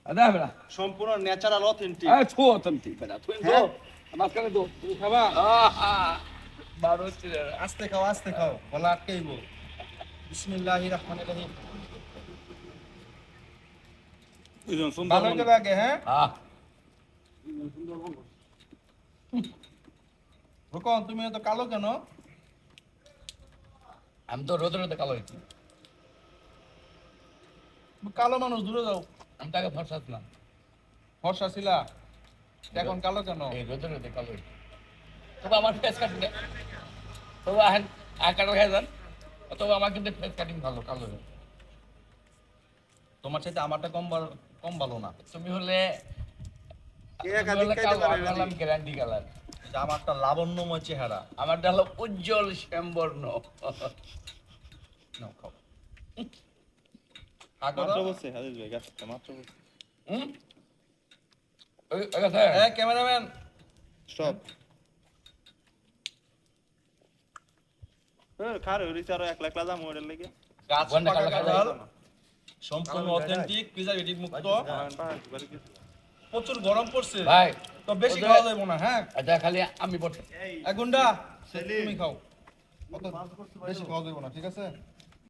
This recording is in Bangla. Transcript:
আদা বেড়া সম্পূর্ণ ন্যাচারাল অথেন্টিক। ছু অথেন্টিক বেড়া তুই তো মাঝখানে তো তুমি খাবা? বারো হচ্ছে আস্তে খাও গলা আটকাইবো। বিসমিল্লাহির রহমানির রহিম। ভালো করে আগে, হ্যাঁ রকম। তুমি এত কালো কেন? আমি তো রোদে রোদে কালো হয়েছি। কালো মানুষ, দূরে যাও। আমি তাকে ফর্সা ছিলাম, ফর্সা ছিলা, এখন কালো কেন? এই রোদে রোদে কালো হয়েছি। তবে আমার ফেস কাটিং, তবু কাটা খেয়ে যান, তবে আমার কিন্তু ফেস কাটিং ভালো কালো। তোমার চাইতে আমারটা কম ভালো না। তুমি হলে গ্যারান্টি কালার, আমারটা লাবণ্যময় চেহারা, আমারটা হলো উজ্জ্বল শ্যামবর্ণ। নাও খাও। Cameraman stop. সম্পূর্ণ অথেন্টিক, প্রিজারভেটিভ মুক্ত। প্রচুর গরম পড়ছে ভাই, তো বেশি খাওয়া যাবে না। হ্যাঁ আচ্ছা খালি আমি পড়তে গুন্ডা তুমি খাও, অত বেশি খাওয়া যাবে না, ঠিক আছে?